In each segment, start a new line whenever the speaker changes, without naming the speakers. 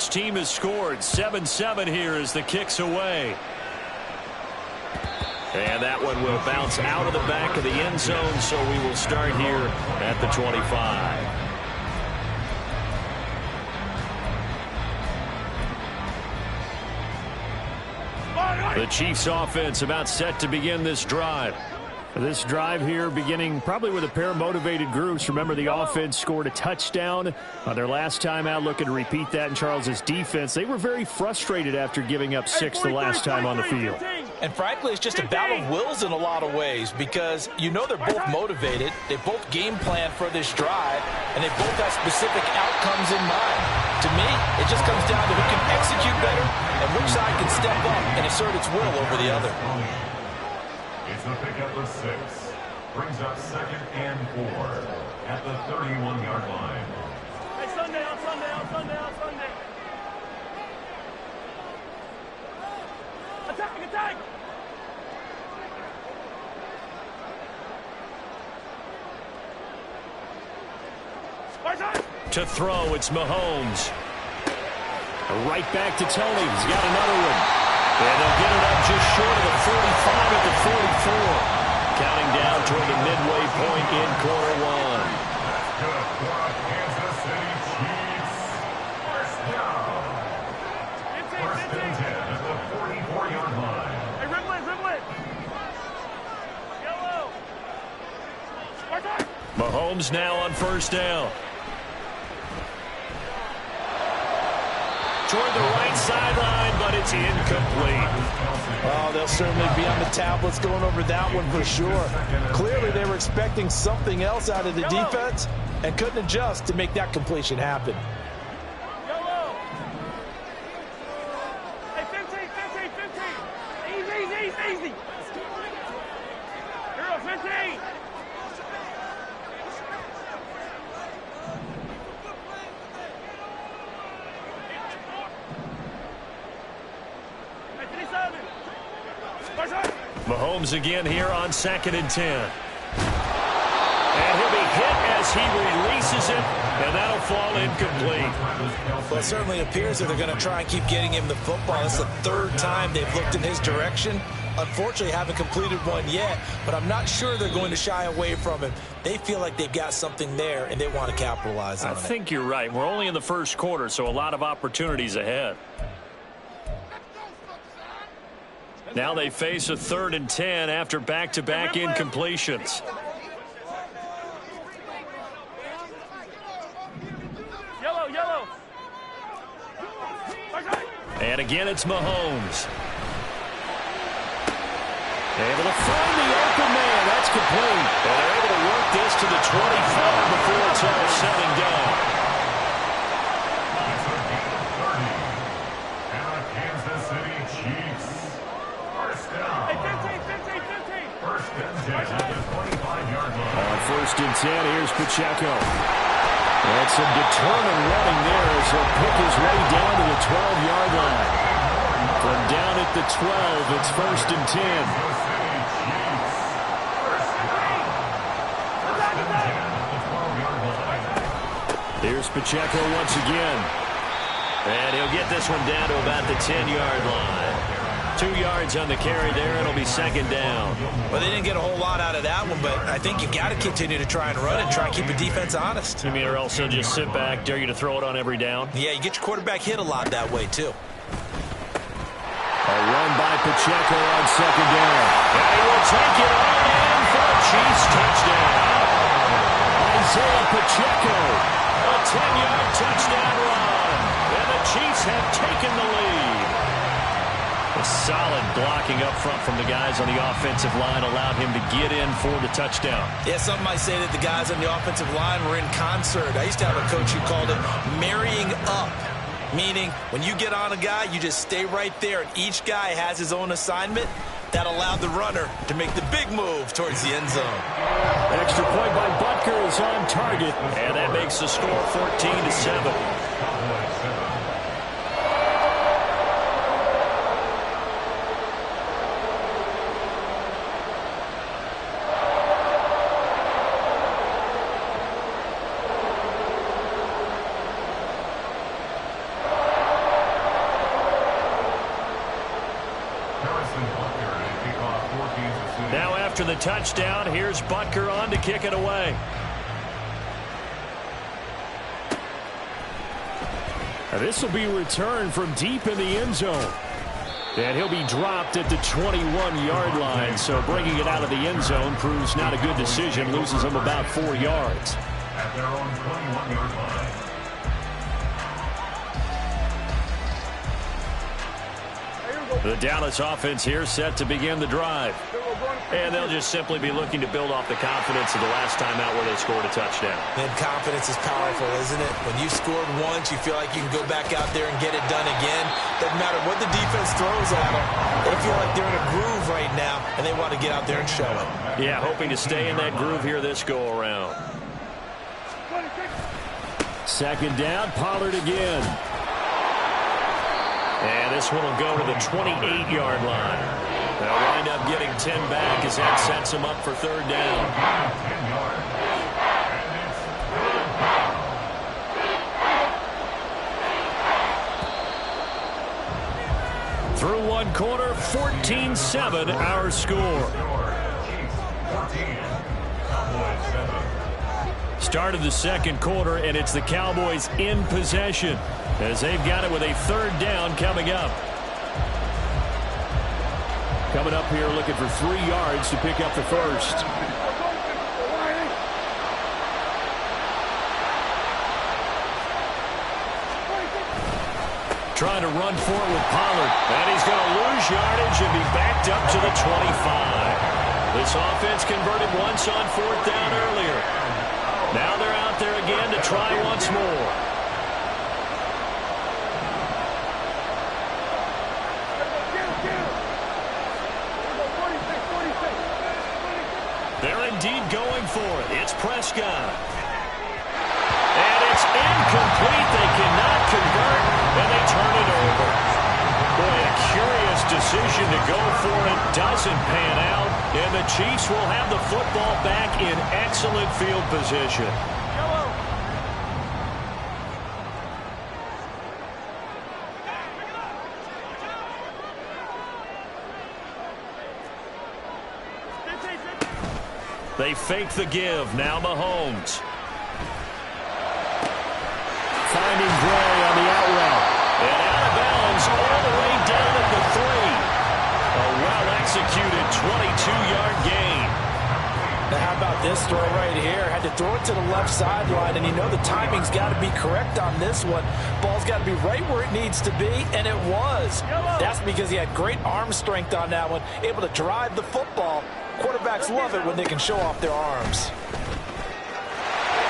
Each team has scored 7-7 here as the kick's away. And that one will bounce out of the back of the end zone, so we will start here at the 25. The Chiefs offense about set to begin this drive. This drive here beginning probably with a pair of motivated groups. Remember, the offense scored a touchdown on their last time out, looking to repeat that in Charles's defense. They were very frustrated after giving up 6 the last time on the field.
And frankly, it's just a battle of wills in a lot of ways because you know they're both motivated. They both game plan for this drive, and they both have specific outcomes in mind. To me, it just comes down to who can execute better and which side can step up and assert its will over the other.
It's a pickup of 6. Brings up 2nd and 4 at the 31-yard line.
Hey, Sunday. Attack!
To throw, it's Mahomes. Right back to Tony. He's got another one. And they'll get it up just short of the 45 at the 44. Counting down toward the midway point in quarter one.
Good for a Kansas City Chiefs. First down. First and 10 at the 44-yard line.
Hey, dribble it. Yellow.
Mahomes now on first down. Toward the right sideline, but it's incomplete.
Oh, they'll certainly be on the tablets going over that one for sure. Clearly, they were expecting something else out of the defense and couldn't adjust to make that completion happen.
Yellow. Hey, 15. Easy. Hero, 15.
Mahomes again here on 2nd and 10. And he'll be hit as he releases it, and that'll fall incomplete.
Well, it certainly appears that they're going to try and keep getting him the football. It's the 3rd time they've looked in his direction. Unfortunately, haven't completed one yet, but I'm not sure they're going to shy away from him. They feel like they've got something there, and they want to capitalize on it.
I think you're right. We're only in the first quarter, so a lot of opportunities ahead. Now they face a 3rd and 10 after back-to-back incompletions.
Yellow.
And again, it's Mahomes. Able to find the open man. That's complete. And they're able to work this to the 25 before it's all said and done.
It's a gain of 30. And the Kansas City Chiefs. First down.
Hey, 15.
First and 10 at the 25-yard line.
On 1st and 10, here's Pacheco. That's some determined running there as he'll pick his way down to the 12-yard line. From down at the 12, it's 1st and 10. Here's Pacheco once again. And he'll get this one down to about the 10-yard line. 2 yards on the carry there. It'll be 2nd down.
Well, they didn't get a whole lot out of that one, but I think you've got to continue to try and run and try and keep the defense honest.
You mean, or else they'll just sit back, dare you to throw it on every down?
Yeah, you get your quarterback hit a lot that way, too.
A run by Pacheco on 2nd down. And he will take it all in for a Chiefs touchdown. Isaiah Pacheco, a 10-yard touchdown run. And the Chiefs have taken the lead. A solid blocking up front from the guys on the offensive line allowed him to get in for the touchdown.
Yeah, some might say that the guys on the offensive line were in concert. I used to have a coach who called it marrying up, meaning when you get on a guy, you just stay right there, and each guy has his own assignment. That allowed the runner to make the big move towards the end zone.
Extra point by Butker is on target, and that makes the score 14-7. after the touchdown, here's Butker on to kick it away. This will be returned from deep in the end zone. And he'll be dropped at the 21-yard line. So bringing it out of the end zone proves not a good decision. Loses him about 4 yards.
At their own 21-yard line.
The Dallas offense here set to begin the drive. And they'll just simply be looking to build off the confidence of the last time out where they scored a touchdown.
And confidence is powerful, isn't it? When you scored once, you feel like you can go back out there and get it done again. Doesn't matter what the defense throws at them. They feel like they're in a groove right now, and they want to get out there and show it.
Yeah, hoping to stay in that groove here this go-around. Second down, Pollard again. And this one will go to the 28-yard line. They'll wind up getting 10 back as that sets them up for third down. 10 yards. Through one quarter, 14-7 our score. Start of the second quarter, and it's the Cowboys in possession as they've got it with a third down coming up. Coming up here looking for 3 yards to pick up the first. Trying to run for it with Pollard. And he's going to lose yardage and be backed up to the 25. This offense converted once on fourth down earlier. Now they're out there again to try once more. They're indeed going for it. It's Prescott. And it's incomplete. They cannot convert, and they turn it over. Boy, a curious decision to go for it. Doesn't pan out, and the Chiefs will have the football back in excellent field position. They fake the give. Now Mahomes. Finding Gray on the out route. And out of bounds all the way down at the 3. A well-executed 22-yard gain.
Now how about this throw right here? Had to throw it to the left sideline, and you know the timing's got to be correct on this one. Ball's got to be right where it needs to be, and it was. That's because he had great arm strength on that one, able to drive the football. Quarterbacks love it when they can show off their arms.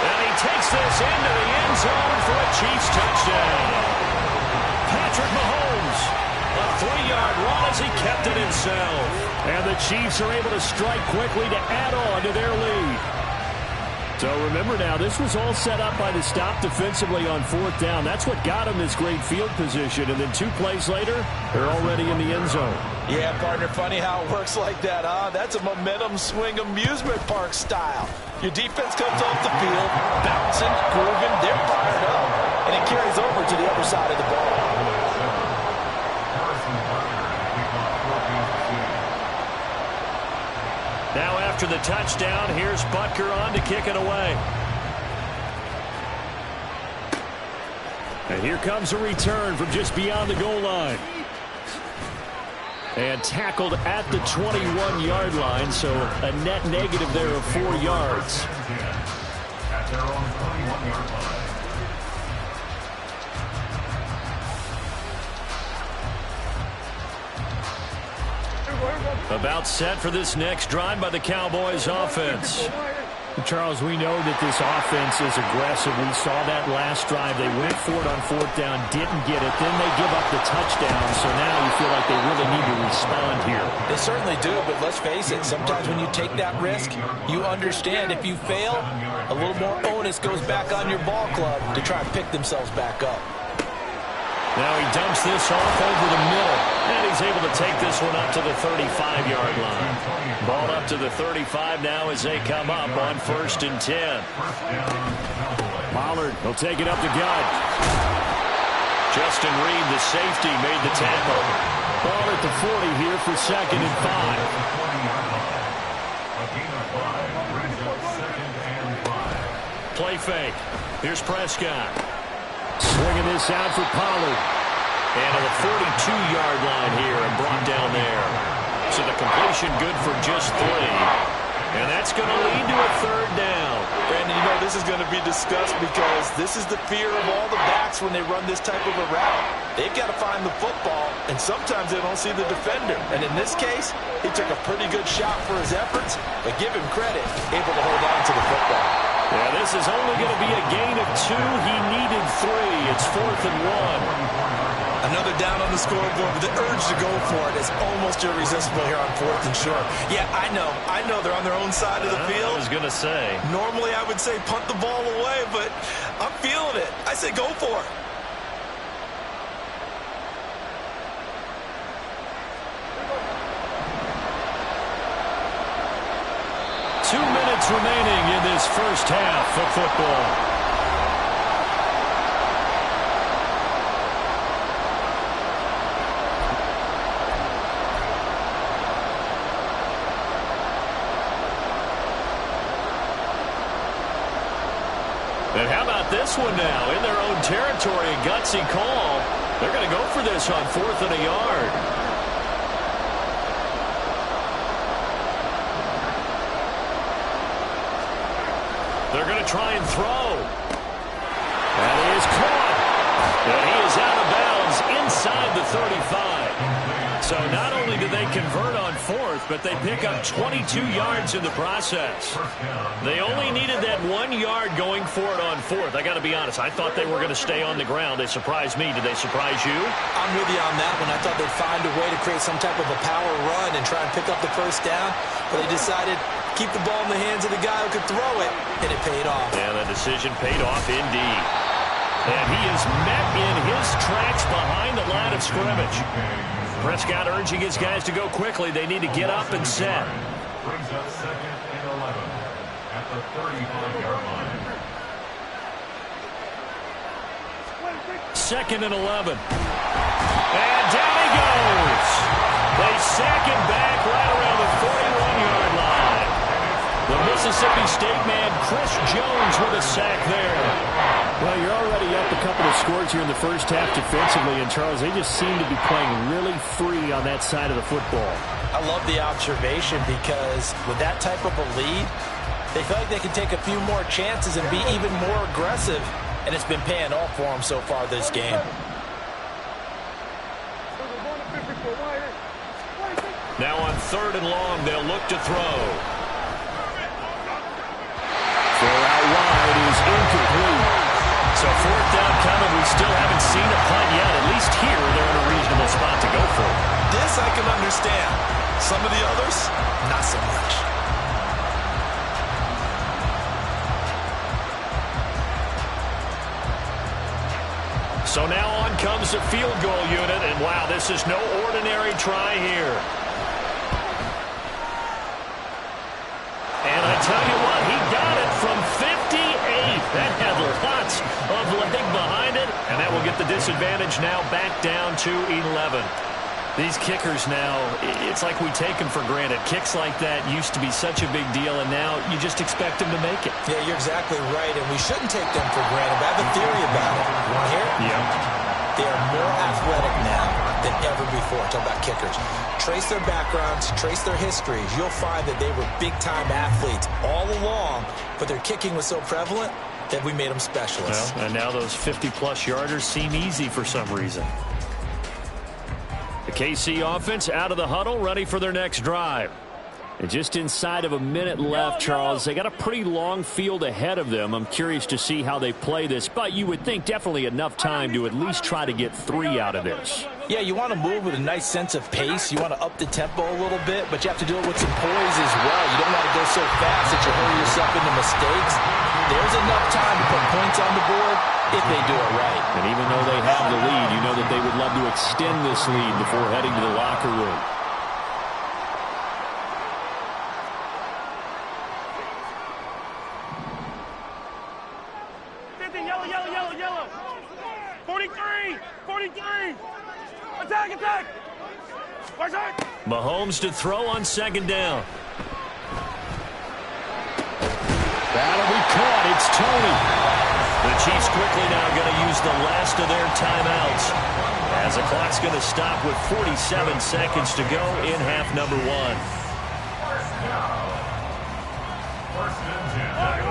And he takes this into the end zone for a Chiefs touchdown. Patrick Mahomes, a 3-yard run as he kept it himself. And the Chiefs are able to strike quickly to add on to their lead. So remember now, this was all set up by the stop defensively on fourth down. That's what got him this great field position. And then 2 plays later, they're already in the end zone.
Yeah, partner, funny how it works like that, huh? That's a momentum swing amusement park style. Your defense comes off the field, bouncing, grooving, they're fired up. And it carries over to the other side of the ball.
Now after the touchdown, here's Butker on to kick it away. And here comes a return from just beyond the goal line. And tackled at the 21-yard line, so a net negative there of 4 yards.
At their own 21-yard line.
About set for this next drive by the Cowboys offense. Charles, we know that this offense is aggressive. We saw that last drive. They went for it on fourth down, didn't get it. Then they give up the touchdown. So now you feel like they really need to respond here.
They certainly do, but let's face it. Sometimes when you take that risk, you understand if you fail, a little more onus goes back on your ball club to try and pick themselves back up.
Now he dumps this off over the middle, and he's able to take this one up to the 35-yard line. Ball up to the 35 now as they come up on 1st and 10. Pollard will take it up the gut. Justin Reed, the safety, made the tackle. Ball at the 40 here for 2nd and 5.
A gain of 5 brings up 2nd and 5.
Play fake. Here's Prescott. Swinging this out for Pollard. And to the 42-yard line here and brought down there. So the completion good for just 3. And that's going to lead to a 3rd down.
Brandon, you know this is going to be discussed because this is the fear of all the backs when they run this type of a route. They've got to find the football, and sometimes they don't see the defender. And in this case, he took a pretty good shot for his efforts, but give him credit, able to hold on to the football.
Yeah, this is only going to be a gain of 2. He needed 3. It's 4th and 1.
Another down on the scoreboard, but the urge to go for it is almost irresistible here on 4th and short. Yeah, I know they're on their own side of the field.
I was going to say.
Normally I would say punt the ball away, but I'm feeling it. I say go for it.
Two minutes remaining in this first half of football. And how about this one now? In their own territory, a gutsy call. They're going to go for this on 4th and a yard. They're going to try and throw. That is caught. And he is out of bounds inside the 35. So not only do they convert on 4th, but they pick up 22 yards in the process. They only needed that 1 yard going for it on 4th. I got to be honest, I thought they were going to stay on the ground. They surprised me. Did they surprise you?
I'm with you on that one. I thought they'd find a way to create some type of a power run and try and pick up the first down, but they decided keep the ball in the hands of the guy who could throw it, and it paid off.
And the decision paid off indeed. And he is met in his tracks behind the line of scrimmage. Prescott urging his guys to go quickly. They need to get up and set.
Brings up 2nd and 11 at the 35-yard line.
2nd and 11. And down he goes. They sack him back right around the 41-yard line. The Mississippi State man, Chris Jones, with a sack there. Well, you're already up a couple of scores here in the first half defensively, and Charles, they just seem to be playing really free on that side of the football.
I love the observation because with that type of a lead, they feel like they can take a few more chances and be even more aggressive, and it's been paying off for them so far this game.
Now on 3rd and long, they'll look to throw. Throw out wide is incomplete. So 4th down coming. We still haven't seen a punt yet. At least here, they're in a reasonable spot to go for.
This I can understand. Some of the others, not so much.
So now on comes the field goal unit. And wow, this is no ordinary try here. And I tell you what, he got it from 58. That had lots of leg behind it. And that will get the disadvantage now back down to 11. These kickers now, it's like we take them for granted. Kicks like that used to be such a big deal, and now you just expect them to make it.
Yeah, you're exactly right, and we shouldn't take them for granted. But I have a theory about it. You want to hear it?
Yeah.
They are more athletic now than ever before. Talk about kickers. Trace their backgrounds, trace their histories. You'll find that they were big-time athletes all along, but their kicking was so prevalent that we made them specialists.
Well, and now those 50-plus yarders seem easy for some reason. The KC offense out of the huddle, ready for their next drive. And just inside of a minute left, Charles, they got a pretty long field ahead of them. I'm curious to see how they play this, but you would think definitely enough time to at least try to get 3 out of this.
Yeah, you want to move with a nice sense of pace. You want to up the tempo a little bit, but you have to do it with some poise as well. You don't want to go so fast that you hurry yourself into mistakes. There's enough time to put points on the board if they do it right.
And even though they have the lead, you know that they would love to extend this lead before heading to the locker room.
Yellow. 43. Attack. Mahomes
to throw on 2nd down. That'll be caught. It's Tony. The Chiefs quickly now going to use the last of their timeouts, as the clock's going to stop with 47 seconds to go in half number one.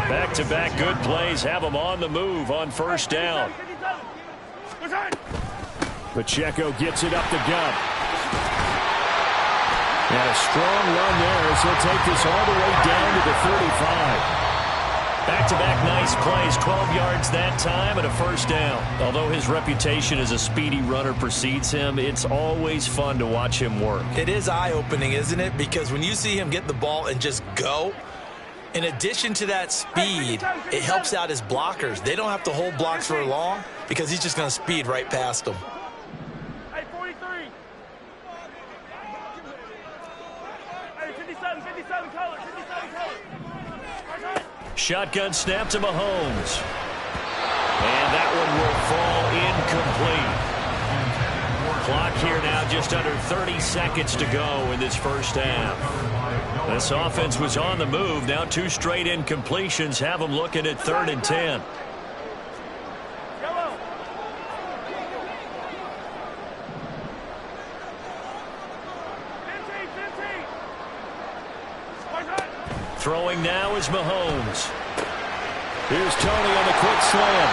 Back-to-back good plays have them on the move on first down. Pacheco gets it up the gut. And a strong run there as he'll take this all the way down to the 35. Back-to-back nice plays, 12 yards that time and a first down. Although his reputation as a speedy runner precedes him, it's always fun to watch him work.
It is eye-opening, isn't it? Because when you see him get the ball and just go, in addition to that speed, it helps out his blockers. They don't have to hold blocks for long because he's just going to speed right past them.
Hey, 43. Hey, 57 color, 57 color.
Shotgun snap to Mahomes. And that one will fall incomplete. Clock here now just under 30 seconds to go in this first half. This offense was on the move. Now 2 straight incompletions have them looking at 3rd and 10. Throwing now is Mahomes. Here's Tony on the quick slant.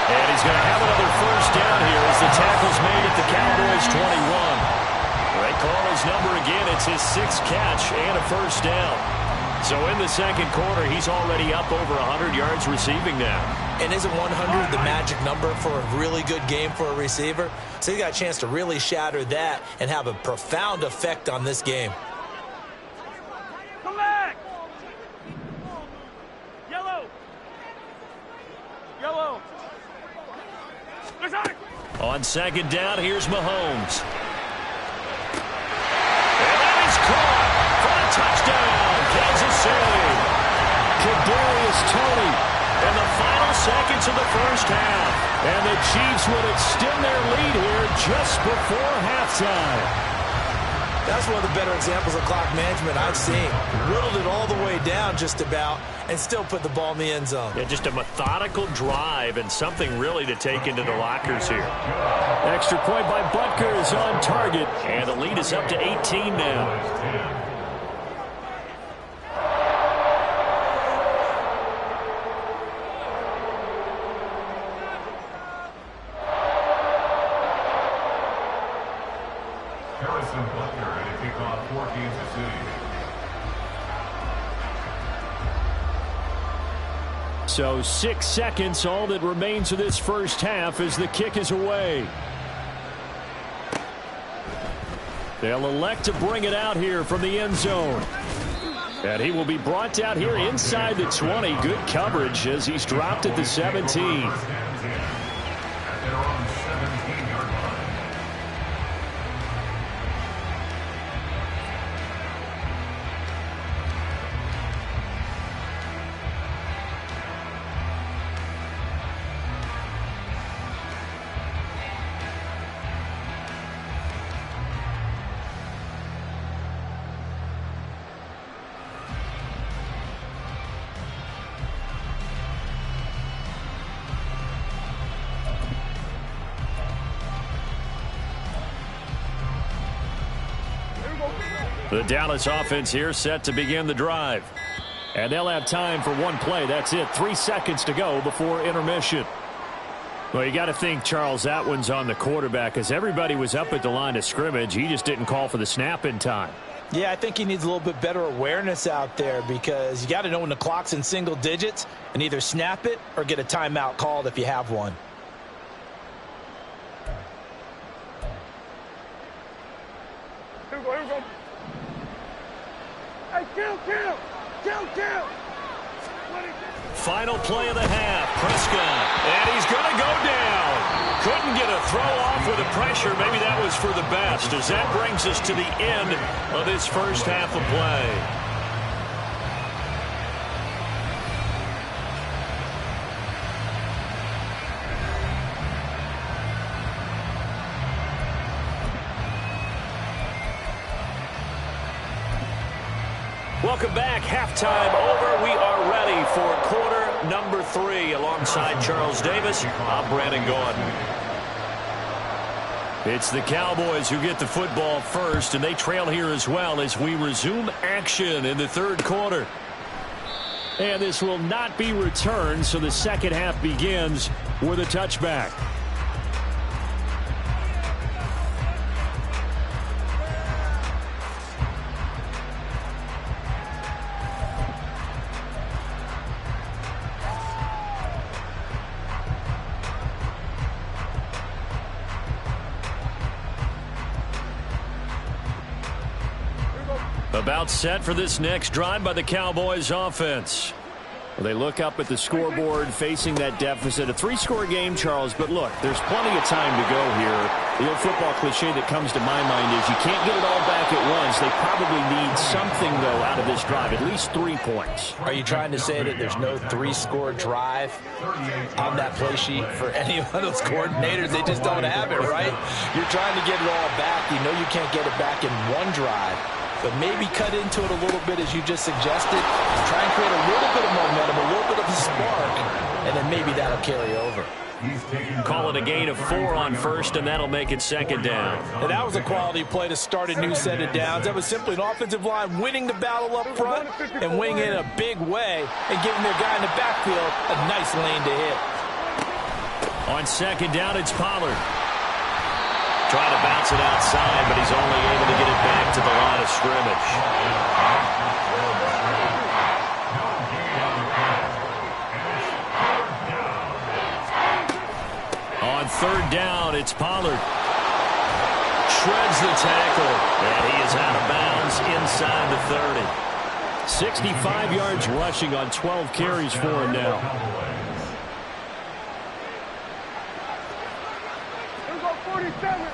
And he's going to have another first down here as the tackle's made at the Cowboys' 21. They call his number again. It's his 6th catch and a first down. So in the second quarter, he's already up over 100 yards receiving now.
And isn't 100 the magic number for a really good game for a receiver? So he got a chance to really shatter that and have a profound effect on this game.
Come back! Yellow!
On second down, here's Mahomes. And that is caught for a touchdown, Kansas City. Kadarius Toney in the final seconds of the first half. And the Chiefs would extend their lead here just before halftime.
That's one of the better examples of clock management I've seen. Whittled it all the way down just about and still put the ball in the end zone.
Yeah, just a methodical drive and something really to take into the lockers here. Extra point by Butker is on target, and the lead is up to 18 now. So 6 seconds, all that remains of this first half as the kick is away. They'll elect to bring it out here from the end zone. And he will be brought out here inside the 20. Good coverage as he's dropped at the 17. The Dallas offense here set to begin the drive. And they'll have time for one play. That's it. 3 seconds to go before intermission. Well, you got to think, Charles, that one's on the quarterback as everybody was up at the line of scrimmage. He just didn't call for the snap in time.
Yeah, I think he needs a little bit better awareness out there because you got to know when the clock's in single digits and either snap it or get a timeout called if you have one.
Here we go. Hey, kill!
Final play of the half. Prescott. And he's going to go down. Couldn't get a throw off with the pressure. Maybe that was for the best as that brings us to the end of this first half of play. Welcome back. Halftime over. We are ready for quarter number 3. Alongside Charles Davis, I'm Brandon Gordon. It's the Cowboys who get the football first, and they trail here as well as we resume action in the third quarter. And this will not be returned, so the second half begins with a touchback. About set for this next drive by the Cowboys offense. Well, they look up at the scoreboard facing that deficit. A 3-score game, Charles, but look, there's plenty of time to go here. The old football cliche that comes to my mind is you can't get it all back at once. They probably need something, though, out of this drive, at least 3 points.
Are you trying to say that there's no 3-score drive on that play sheet for any of those coordinators? They just don't have it, right? You're trying to get it all back. You know you can't get it back in one drive. But maybe cut into it a little bit, as you just suggested. Try and create a little bit of momentum, a little bit of a spark, and then maybe that'll carry over.
Call it a gain of 4 on first, and that'll make it second down.
And that was a quality play to start a new set of downs. That was simply an offensive line winning the battle up front and winning it in a big way and giving their guy in the backfield a nice lane to hit.
On second down, it's Pollard. Trying to bounce it outside, but he's only able to get it back to the line of scrimmage. On third down, it's Pollard. Shreds the tackle, and he is out of bounds inside the 30. 65 yards rushing on 12 carries for him now.
Here we go, 47.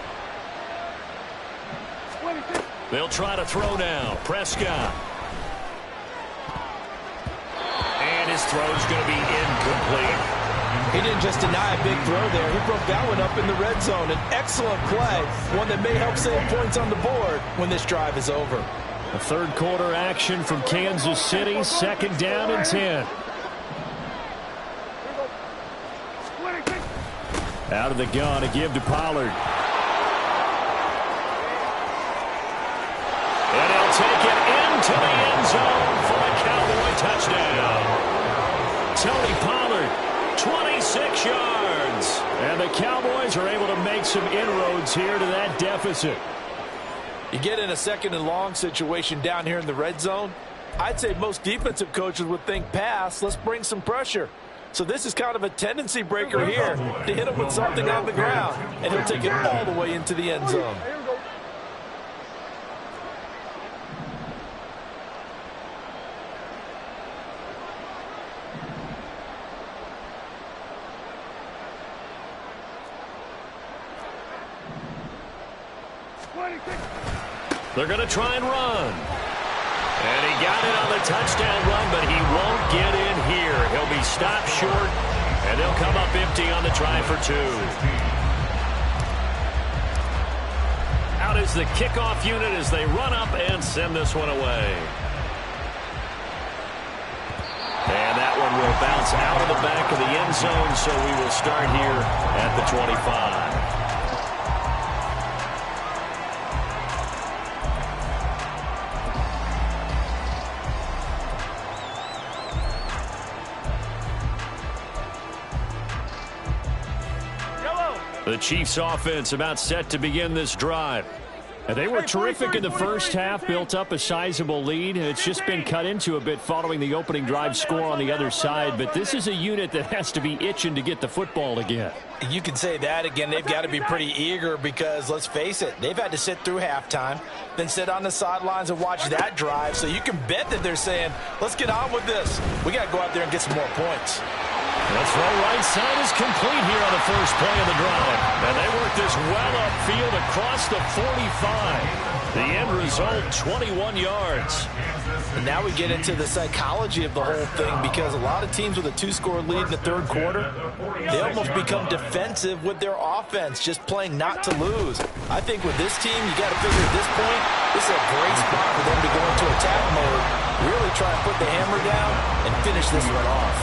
They'll try to throw now. Prescott. And his throw's going to be incomplete.
He didn't just deny a big throw there. He broke that one up in the red zone. An excellent play. One that may help save points on the board when this drive is over.
A third quarter action from Kansas City. Second down and 10. Out of the gun, a give to Pollard. And he'll take it into the end zone for a Cowboy touchdown. Tony Pollard, 26 yards. And the Cowboys are able to make some inroads here to that deficit.
You get in a second and long situation down here in the red zone. I'd say most defensive coaches would think pass. Let's bring some pressure. So this is kind of a tendency breaker here to hit him with something on the ground. And he'll take it all the way into the end zone.
They're going to try and run. And he got it on the touchdown run, but he won't get in here. He'll be stopped short, and they'll come up empty on the try for 2. Out is the kickoff unit as they run up and send this one away. And that one will bounce out of the back of the end zone, so we will start here at the 25. The Chiefs offense about set to begin this drive. And they were terrific in the first half, built up a sizable lead, and it's just been cut into a bit following the opening drive score on the other side. But this is a unit that has to be itching to get the football again.
You can say that again. They've got to be pretty eager because, let's face it, they've had to sit through halftime, then sit on the sidelines and watch that drive. So you can bet that they're saying, let's get on with this. We got to go out there and get some more points.
The throw right side is complete here on the first play of the drive. And they work this well upfield across the 45. The end result, 21 yards.
And now we get into the psychology of the whole thing, because a lot of teams with a two-score lead in the third quarter, they almost become defensive with their offense, just playing not to lose. I think with this team, you got to figure at this point, this is a great spot for them to go into attack mode, really try and put the hammer down and finish this one off.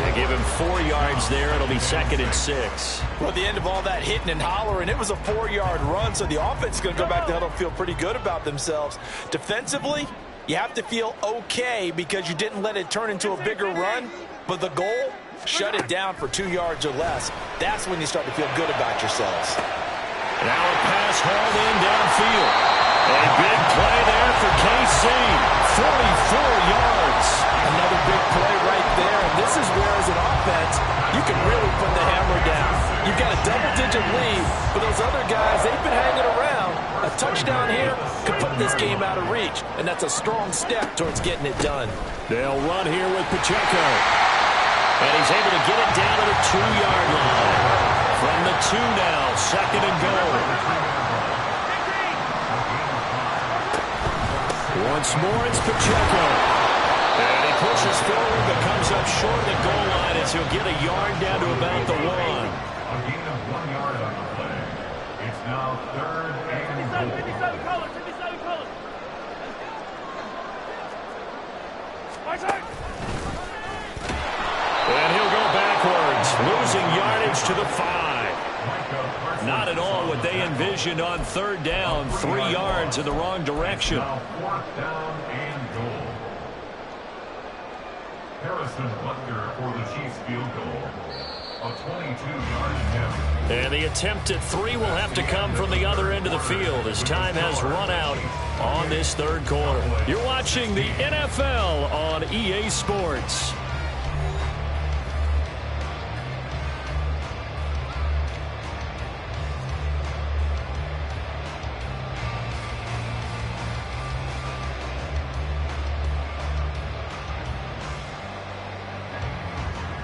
They give him 4 yards there. It'll be 2nd and 6.
Well, at the end of all that hitting and hollering, it was a 4-yard run, so the offense is going to go back to huddle and feel pretty good about themselves. Defensively, you have to feel okay because you didn't let it turn into a bigger run, but the goal, shut it down for 2 yards or less. That's when you start to feel good about yourselves.
Now a pass hauled in downfield. A big play there for KC. 44 yards.
Another big play right there, and this is where, as an offense, you can really put the hammer down. You've got a double-digit lead, but those other guys, they've been hanging around. A touchdown here could put this game out of reach, and that's a strong step towards getting it done.
They'll run here with Pacheco. And he's able to get it down to the 2-yard line. From the 2 now, 2nd and goal. Once more, it's Pacheco. And he pushes forward, but comes up short of the goal line as he'll get a yard down to about the 1.
A gain of 1 yard on the play. It's now 3rd and goal.
57 colors, 57 colors. My turn.
And he'll go backwards, losing yardage to the 5. Not at all what they envisioned on 3rd down. 3 yards in the wrong direction.
Now 4th down and goal. Harrison Butker for the Chiefs field goal. A 22-yard attempt.
And the attempt at 3 will have to come from the other end of the field as time has run out on this 3rd quarter. You're watching the NFL on EA Sports.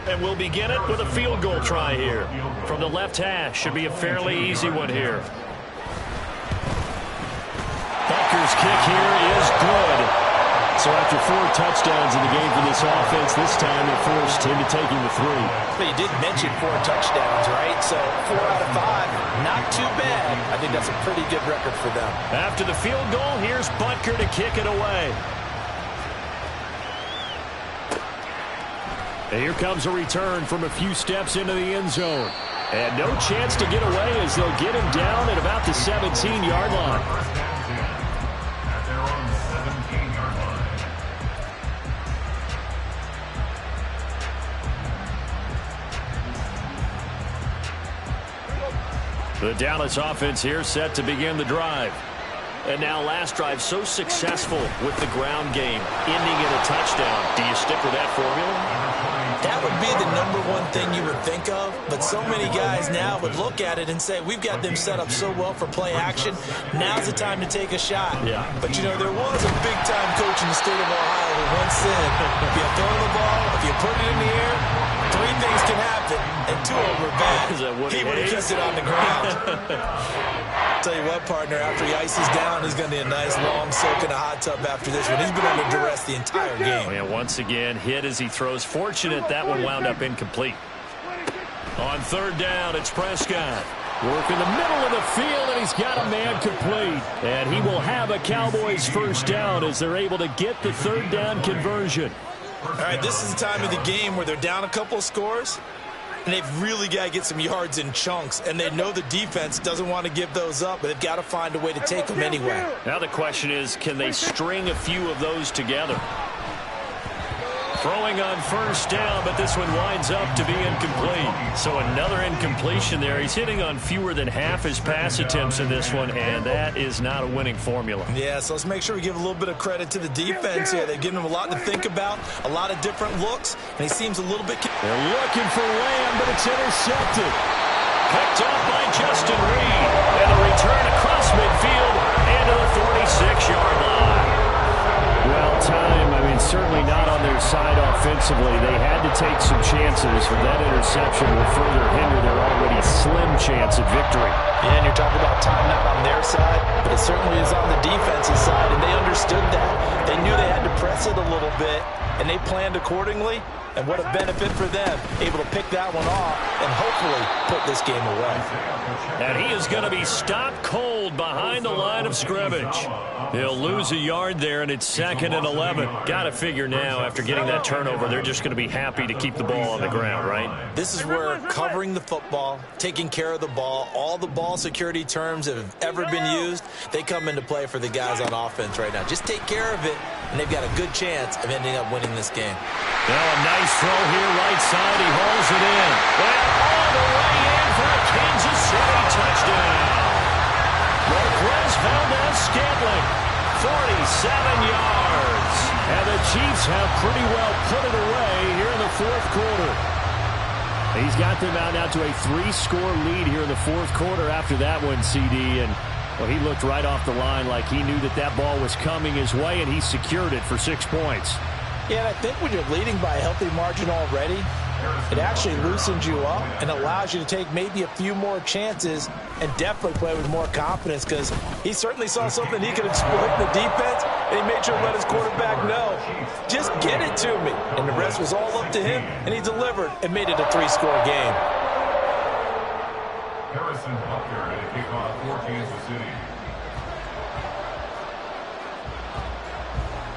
And we'll begin it with a field goal try here. From the left hash, should be a fairly easy one here. Butker's kick here is good. So after 4 touchdowns in the game for this offense, this time they're forced into taking the 3.
But you did mention 4 touchdowns, right? So 4 out of 5, not too bad. I think that's a pretty good record for them.
After the field goal, here's Butker to kick it away. And here comes a return from a few steps into the end zone. And no chance to get away as they'll get him down at about the 17-yard line.
First down's in at their own 17-yard line.
The Dallas offense here set to begin the drive. And now last drive so successful with the ground game, ending in a touchdown. Do you stick with that formula?
That would be the #1 thing you would think of, but so many guys now would look at it and say, we've got them set up so well for play action, now's the time to take a shot.
Yeah.
But, you know, there was a big-time coach in the state of Ohio who once said, if you throw the ball, if you put it in the air, 3 things can happen, and 2 of them are bad.
Is that what
He would have kept it on the ground. Tell you what, partner, after he ices down, he's going to need a nice long soak in a hot tub after this one. He's been under duress the entire game.
And once again, hit as he throws. Fortunate that one wound up incomplete. On 3rd down, it's Prescott. Work in the middle of the field, and he's got a man complete. And he will have a Cowboys first down as they're able to get the 3rd down conversion.
All right, this is the time of the game where they're down a couple of scores, and they've really got to get some yards in chunks, and they know the defense doesn't want to give those up, but they've got to find a way to take them anyway.
Now the question is, can they string a few of those together? Throwing on 1st down, but this one winds up to be incomplete. So another incompletion there. He's hitting on fewer than half his pass attempts in this one, and that is not a winning formula.
Yeah, so let's make sure we give a little bit of credit to the defense here. They've given him a lot to think about, a lot of different looks, and he seems a little bit...
They're looking for Lamb, but it's intercepted. Picked up by Justin Reed. And a return across midfield and to the 46-yard line. Well, time, certainly not on their side offensively. offensively. They had to take some chances, but that interception will further hinder their already slim chance at victory.
Yeah, and you're talking about time not on their side, but it certainly is on the defensive side, and they understood that. They knew they had to press it a little bit, and they planned accordingly. And what a benefit for them, able to pick that one off and hopefully put this game away.
And he is going to be stopped cold behind the line of scrimmage. He'll lose a yard there, and it's 2nd and 11. Got to figure now, after getting that turnover, they're just going to be happy to keep the ball on the ground, right?
This is where covering the football, taking care of the ball, all the ball security terms that have ever been used, they come into play for the guys on offense right now. Just take care of it, and they've got a good chance of ending up winning this game.
Now a nice throw here, right side. He hauls it in. And all the way in for a Kansas City touchdown. Marquez Valdez-Scantling, 47 yards. And the Chiefs have pretty well put it away here in the fourth quarter. He's got them out now to a 3-score lead here in the fourth quarter after that one, CD. And well, he looked right off the line like he knew that that ball was coming his way, and he secured it for 6 points.
Yeah, and I think when you're leading by a healthy margin already, it actually loosens you up and allows you to take maybe a few more chances and definitely play with more confidence, because he certainly saw something he could exploit in the defense, and he made sure to let his quarterback know, just get it to me. And the rest was all up to him, and he delivered and made it a 3-score game.
Harrison Butker to kick off for Kansas City.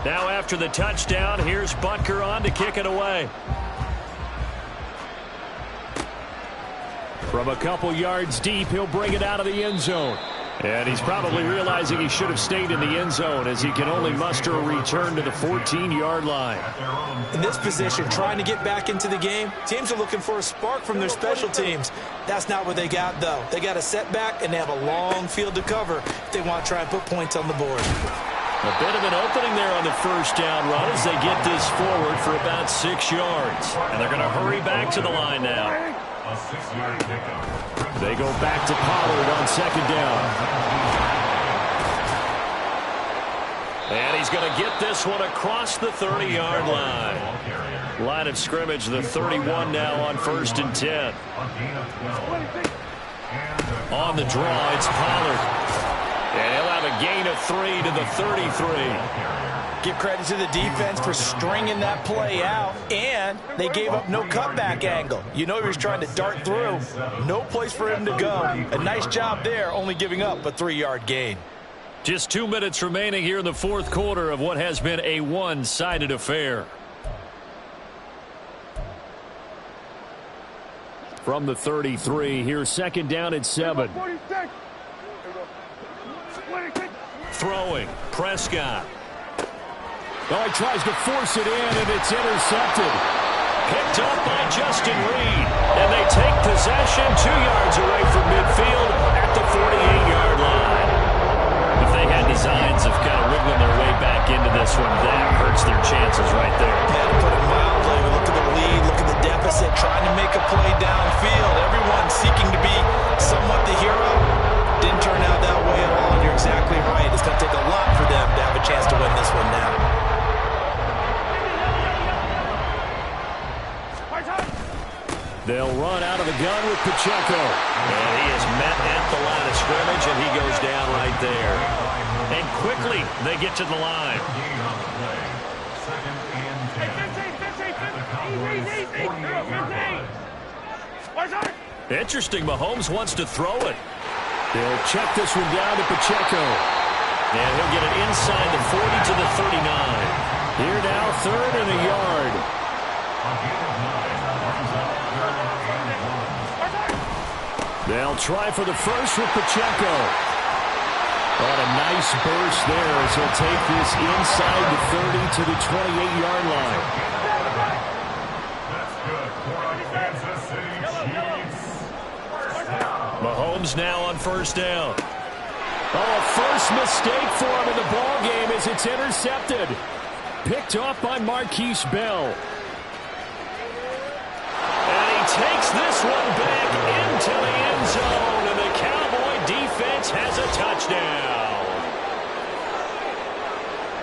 Now after the touchdown, here's Butker on to kick it away. From a couple yards deep, he'll bring it out of the end zone. And he's probably realizing he should have stayed in the end zone, as he can only muster a return to the 14-yard line.
In this position, trying to get back into the game, teams are looking for a spark from their special teams. That's not what they got, though. They got a setback, and they have a long field to cover if they want to try and put points on the board.
A bit of an opening there on the first down run as they get this forward for about 6 yards. And they're going to hurry back to the line now.
A 6-yard pickup.
They go back to Pollard on 2nd down. And he's going to get this one across the 30-yard line. Line of scrimmage, the 31 now on 1st and 10. On the draw, it's Pollard. And he'll have a gain of 3 to the 33.
Give credit to the defense for stringing that play out, and they gave up no cutback angle. You know he was trying to dart through. No place for him to go. A nice job there, only giving up a 3-yard gain.
Just 2 minutes remaining here in the fourth quarter of what has been a one-sided affair. From the 33, here's 2nd down at 7. Throwing, Prescott. Oh, he tries to force it in, and it's intercepted. Picked up by Justin Reed. And they take possession 2 yards away from midfield at the 48-yard line. If they had designs of kind of wiggling their way back into this one, that hurts their chances right there.
Yeah, to put it mildly, look at the lead, look at the deficit, trying to make a play downfield. Everyone seeking to be somewhat the hero. Didn't turn out that way at all, and you're exactly right. It's going to take a lot for them to have a chance to win this one now.
They'll run out of the gun with Pacheco. And he is met at the line of scrimmage, and he goes down right there. And quickly, they get to the line. Interesting, Mahomes wants to throw it. They'll check this one down to Pacheco. And he'll get it inside the 40 to the 39. Here now, 3rd and a yard. They'll try for the first with Pacheco. What a nice burst there as he'll take this inside the 30 to the 28-yard line.
That's good for a Kansas City Chiefs. First down.
Mahomes now on 1st down. Oh, a first mistake for him in the ball game as it's intercepted. Picked off by Marquise Bell. And he takes this one back into the end zone, and the Cowboy defense has a touchdown.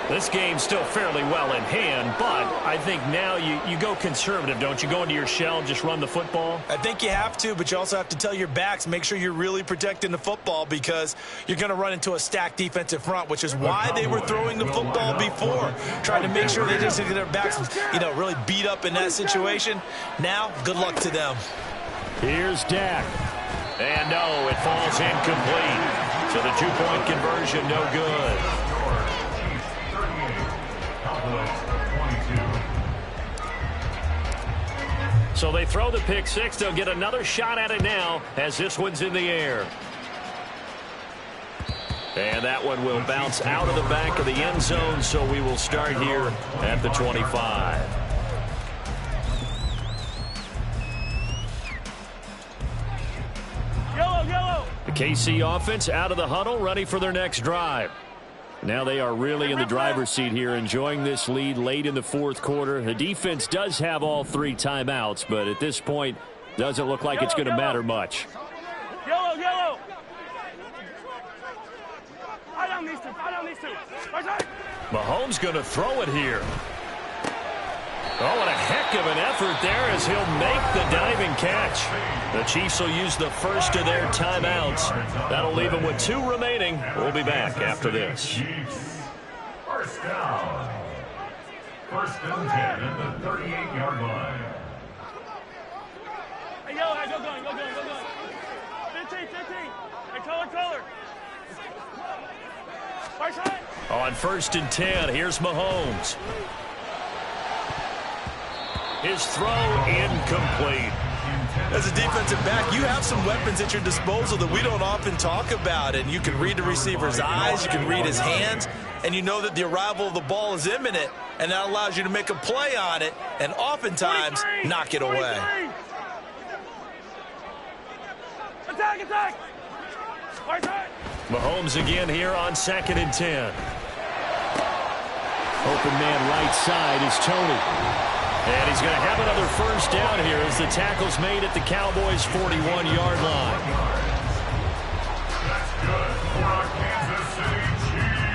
This game's still fairly well in hand, but I think now you go conservative, don't you? Go into your shell and just run the football?
I think you have to, but you also have to tell your backs, make sure you're really protecting the football because you're going to run into a stacked defensive front, which is why they were throwing the football before, trying to make sure they just get their backs, really beat up in that situation. Now, good luck to them.
Here's Dak. And no, it falls incomplete. So the two-point conversion, no good. So they throw the pick six. They'll get another shot at it now as this one's in the air. And that one will bounce out of the back of the end zone, so we will start here at the 25. The KC offense out of the huddle, ready for their next drive. Now they are really in the driver's seat here, enjoying this lead late in the fourth quarter. The defense does have all three timeouts, but at this point, doesn't look like it's going to matter much.
Yellow. I don't need to.
Mahomes going to throw it here. Oh, and a heck of an effort there as he'll make the diving catch. The Chiefs will use the first of their timeouts. That'll leave them with 2 remaining. We'll be back after this.
First down. First and 10 at the 38-yard line.
Hey, yellow, go going. 15. Hey, color.
On first and 10, here's Mahomes. His throw incomplete.
As a defensive back, you have some weapons at your disposal that we don't often talk about. And you can read the receiver's eyes, you can read his hands, and you know that the arrival of the ball is imminent, and that allows you to make a play on it and oftentimes knock it away.
Attack!
Mahomes again here on second and 10. Open man right side is Tony. And he's going to have another first down here as the tackle's made at the Cowboys' 41-yard line.
That's good for our Kansas City Chiefs.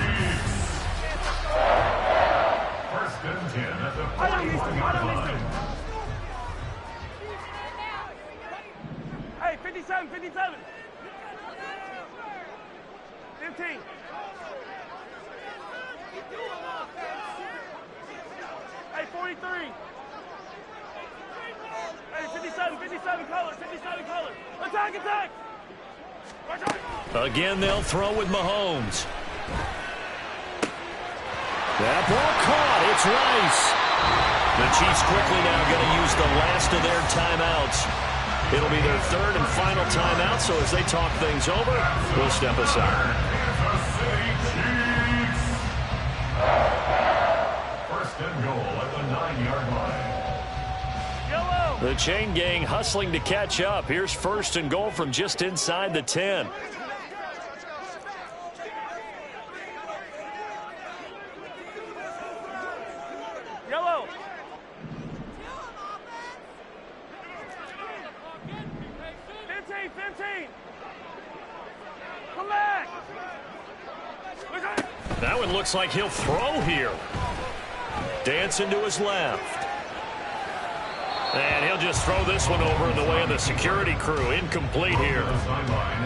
First and 10 at the 41-yard line.
Hey, 57. 15. Hey, 43. Hey, 57 color. Attack!
Again, they'll throw with Mahomes. That ball caught. It's Rice. The Chiefs quickly now going to use the last of their timeouts. It'll be their third and final timeout, so as they talk things over, we'll step aside.
Kansas City Chiefs. First and goal at the 9-yard line.
The chain gang hustling to catch up. Here's first and goal from just inside the 10.
Yellow. 15. Come back.
That one looks like he'll throw here. Dancing to his left. And he'll just throw this one over in the way of the security crew. Incomplete here.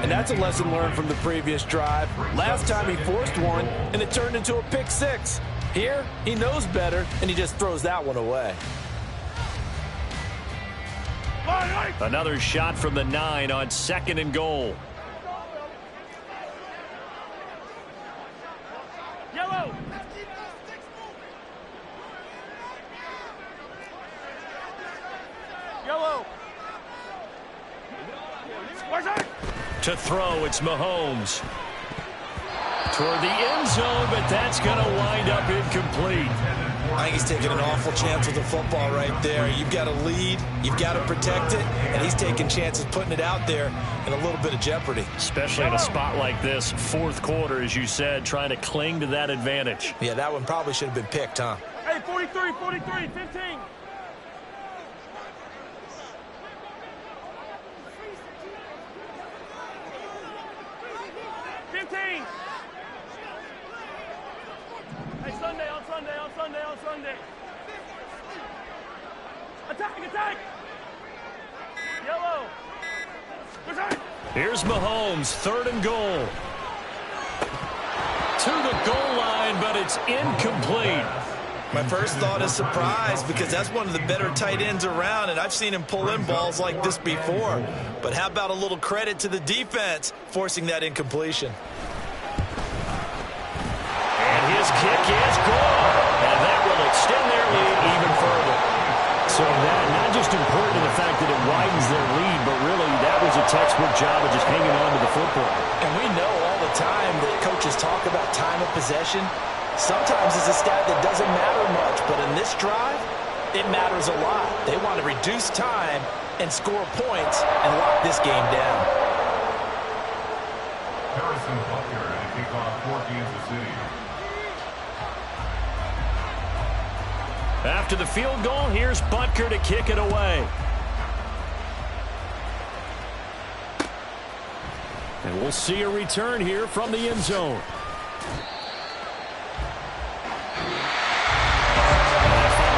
And that's a lesson learned from the previous drive. Last time he forced one, and it turned into a pick six. Here, he knows better, and he just throws that one away.
Another shot from the 9 on second and goal.
Yellow.
To throw, it's Mahomes. Toward the end zone, but that's going to wind up incomplete.
I think he's taking an awful chance with the football right there. You've got to lead, you've got to protect it, and he's taking chances putting it out there in a little bit of jeopardy.
Especially in a spot like this, fourth quarter, as you said, trying to cling to that advantage.
Yeah, that one probably should have been picked, huh?
Hey, 43, 15. 15. Hey, son, On Sunday. Attack! Yellow. Return.
Here's Mahomes, 3rd and goal. To the goal line, but it's incomplete.
My first thought is surprise because that's one of the better tight ends around, and I've seen him pull in balls like this before. But how about a little credit to the defense forcing that incompletion?
And his kick is good. And that will extend their lead even further. So that not just important in the fact that it widens their lead, but really that was a textbook job of just hanging on to the football.
And we know all the time that coaches talk about time of possession. Sometimes it's a stat that doesn't matter much, but in this drive, it matters a lot. They want to reduce time and score points and lock this game down.
Harrison Butker to kick off for Kansas City.
After the field goal, here's Butker to kick it away. And we'll see a return here from the end zone.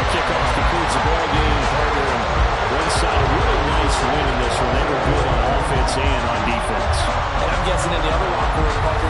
Kickoff concludes the ball game, partner. And one side a really nice win in this one. They were good on offense and on defense.
And I'm guessing in the other locker room, Parker,